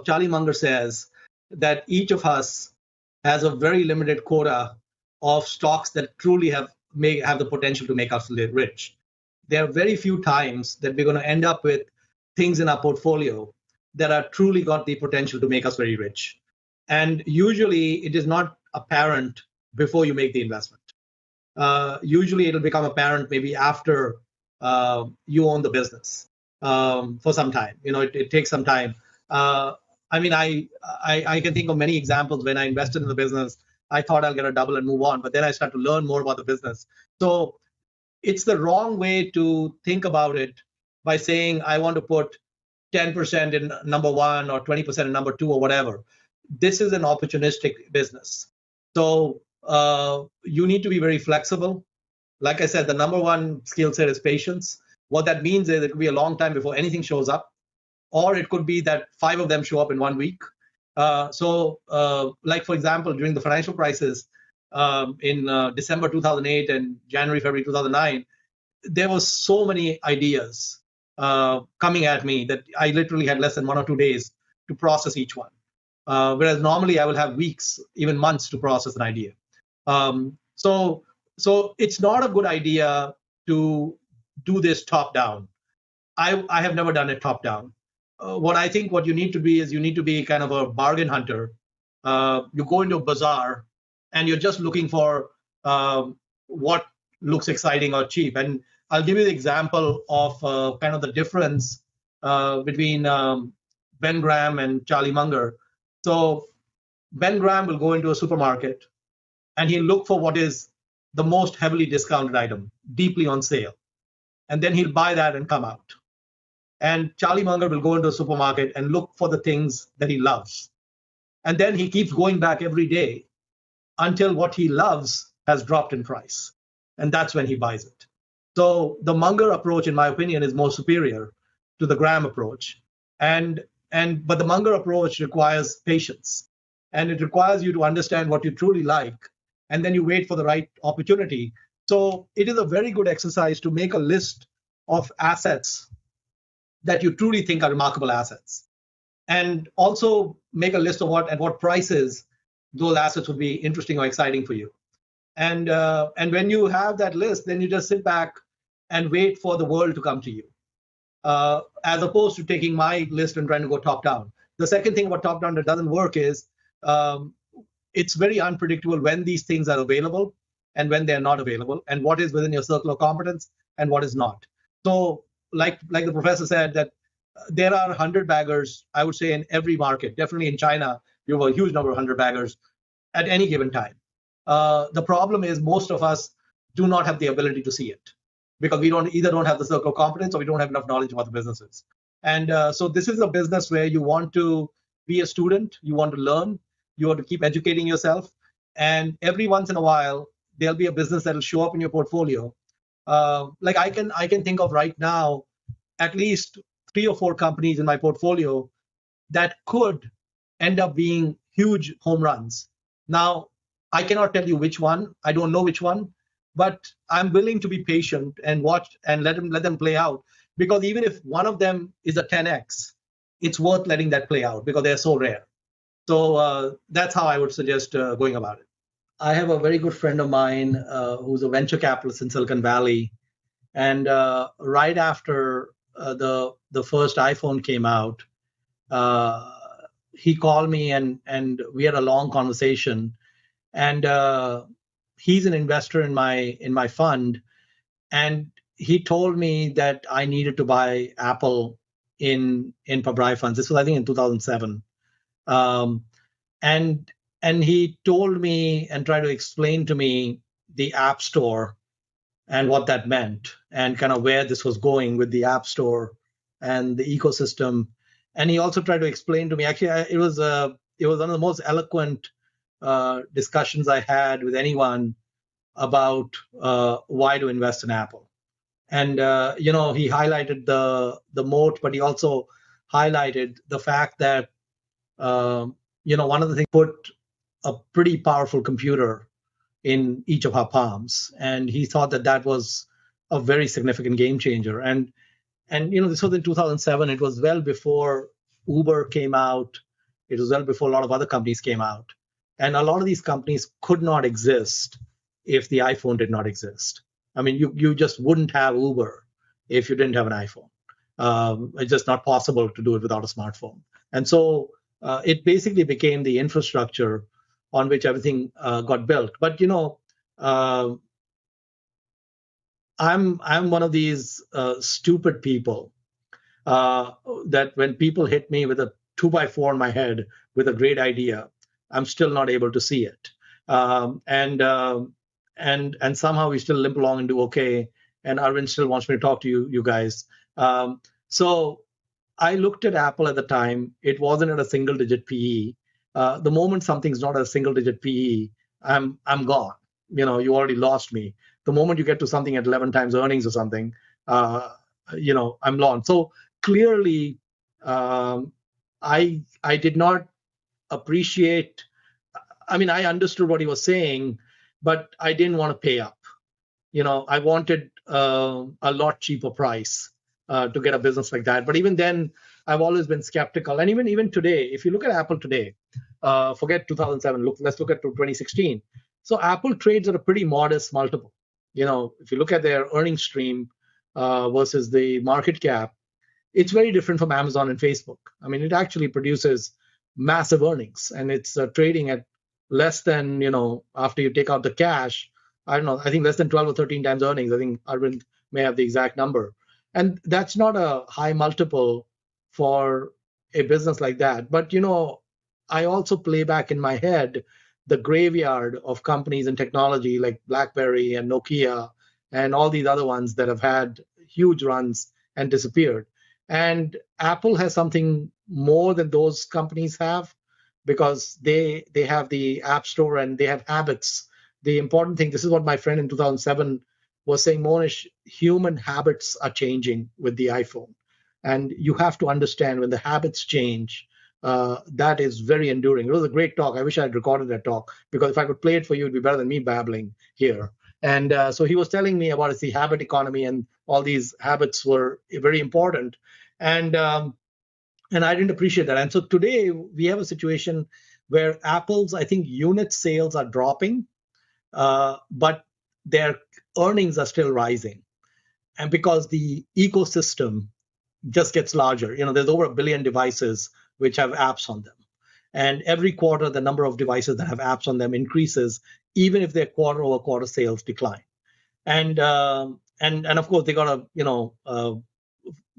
Charlie Munger says that each of us has a very limited quota of stocks that truly have the potential to make us rich. There are very few times that we're going to end up with things in our portfolio that are truly got the potential to make us very rich. And usually it is not apparent before you make the investment. Usually it'll become apparent maybe after you own the business for some time. It takes some time. I can think of many examples when I invested in the business. I thought I'll get a double and move on, but then I start to learn more about the business. So it's the wrong way to think about it by saying I want to put 10% in number one or 20% in number two or whatever. This is an opportunistic business. So you need to be very flexible. Like I said, the number one skill set is patience. What that means is it could be a long time before anything shows up, or it could be that 5 of them show up in 1 week. Like for example, during the financial crisis in December 2008 and January, February 2009, there was so many ideas coming at me that I literally had less than 1 or 2 days to process each one. Whereas normally I will have weeks, even months to process an idea. So it's not a good idea to do this top down. I have never done it top down. What you need to be is you need to be kind of a bargain hunter. You go into a bazaar and you're just looking for what looks exciting or cheap. And I'll give you the example of kind of the difference between Ben Graham and Charlie Munger. So Ben Graham will go into a supermarket and he'll look for what is the most heavily discounted item, deeply on sale. And then he'll buy that and come out. And Charlie Munger will go into a supermarket and look for the things that he loves. And then he keeps going back every day until what he loves has dropped in price. And that's when he buys it. So the Munger approach, in my opinion, is more superior to the Graham approach. But the Munger approach requires patience. And it requires you to understand what you truly like. And then you wait for the right opportunity. So it is a very good exercise to make a list of assets that you truly think are remarkable assets. And also make a list of at what prices those assets would be interesting or exciting for you. And when you have that list, then you just sit back and wait for the world to come to you, as opposed to taking my list and trying to go top down. The second thing about top down that doesn't work is it's very unpredictable when these things are available and when they're not available, and what is within your circle of competence and what is not. So like the professor said, that there are 100 baggers, I would say, in every market. Definitely in China, you have a huge number of 100 baggers at any given time. The problem is most of us do not have the ability to see it because we don't have the circle of competence or we don't have enough knowledge about the businesses. And so this is a business where you want to be a student, you want to learn, you want to keep educating yourself. And every once in a while, there'll be a business that'll show up in your portfolio. Like I can think of right now at least 3 or 4 companies in my portfolio that could end up being huge home runs. Now, I cannot tell you which one. I don't know which one, but I'm willing to be patient and watch and let them play out, because even if one of them is a 10x, it's worth letting that play out because they're so rare. So that's how I would suggest going about it. I have a very good friend of mine who's a venture capitalist in Silicon Valley. And right after the first iPhone came out, he called me and we had a long conversation. And he's an investor in my fund. And he told me that I needed to buy Apple in Pabrai funds. This was, I think, in 2007. And he told me and tried to explain to me the App Store and what that meant and kind of where this was going with the App Store and the ecosystem. And he also tried to explain to me, actually, it was one of the most eloquent discussions I had with anyone about why to invest in Apple. And, he highlighted the moat, but he also highlighted the fact that, one of the things, put a pretty powerful computer in each of our palms. And he thought that was a very significant game changer. And this was in 2007. It was well before Uber came out. It was well before a lot of other companies came out. And a lot of these companies could not exist if the iPhone did not exist. I mean, you just wouldn't have Uber if you didn't have an iPhone. It's just not possible to do it without a smartphone. And so it basically became the infrastructure on which everything got built. But I'm one of these stupid people that when people hit me with a 2x4 in my head with a great idea, I'm still not able to see it. And somehow we still limp along and do okay. And Arvind still wants me to talk to you guys. So I looked at Apple at the time. It wasn't at a single-digit PE. The moment something's not at a single-digit PE, I'm gone. You already lost me. The moment you get to something at 11 times earnings or something, I'm lost. So clearly, I did not appreciate. I mean, I understood what he was saying, but I didn't want to pay up. I wanted a lot cheaper price to get a business like that. But even then, I've always been skeptical. And even today, if you look at Apple today, forget 2007. Let's look at 2016. So Apple trades at a pretty modest multiple. If you look at their earnings stream versus the market cap, it's very different from Amazon and Facebook. I mean, it actually produces massive earnings, and it's trading at less than, after you take out the cash, I don't know, I think less than 12 or 13 times earnings. I think Arvind may have the exact number. And that's not a high multiple for a business like that. But, I also play back in my head the graveyard of companies in technology like BlackBerry and Nokia and all these other ones that have had huge runs and disappeared. And Apple has something more than those companies have, because they have the App Store and they have habits. The important thing, this is what my friend in 2007 was saying, Mohnish, human habits are changing with the iPhone. And you have to understand when the habits change, that is very enduring. It was a great talk. I wish I had recorded that talk, because if I could play it for you, it'd be better than me babbling here. And so he was telling me about the habit economy, and all these habits were very important. And I didn't appreciate that. And so today we have a situation where Apple's, I think, unit sales are dropping, but their earnings are still rising. And because the ecosystem just gets larger, there's over 1 billion devices which have apps on them. And every quarter, the number of devices that have apps on them increases, even if their quarter-over-quarter sales decline. And of course, they got a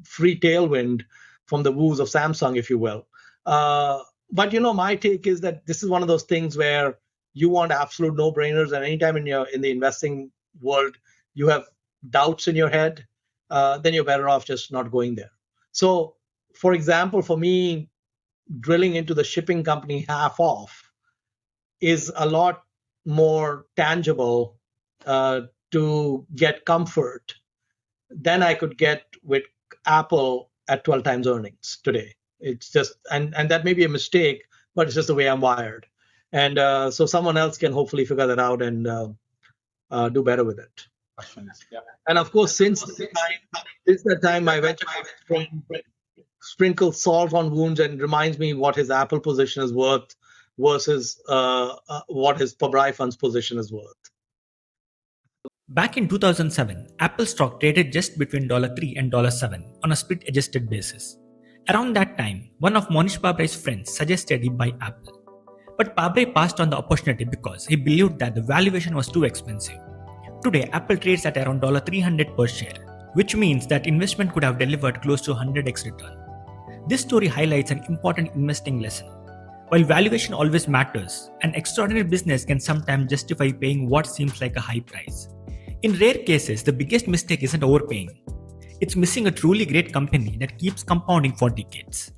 free tailwind from the woos of Samsung, if you will. But my take is that this is one of those things where you want absolute no-brainers, and anytime in the investing world you have doubts in your head, then you're better off just not going there. So, for example, for me, drilling into the shipping company half off is a lot more tangible to get comfort than I could get with Apple at 12 times earnings today. It's just, and that may be a mistake, but it's just the way I'm wired. And so someone else can hopefully figure that out and do better with it. Yeah. And of course, since the time my venture friend sprinkles salt on wounds and reminds me what his Apple position is worth versus what his Pabrai fund's position is worth. Back in 2007, Apple stock traded just between $3 and $7 on a split adjusted basis. Around that time, one of Mohnish Pabrai's friends suggested he buy Apple. But Pabrai passed on the opportunity because he believed that the valuation was too expensive. Today, Apple trades at around $300 per share, which means that investment could have delivered close to 100x return. This story highlights an important investing lesson. While valuation always matters, an extraordinary business can sometimes justify paying what seems like a high price. In rare cases, the biggest mistake isn't overpaying. It's missing a truly great company that keeps compounding for decades.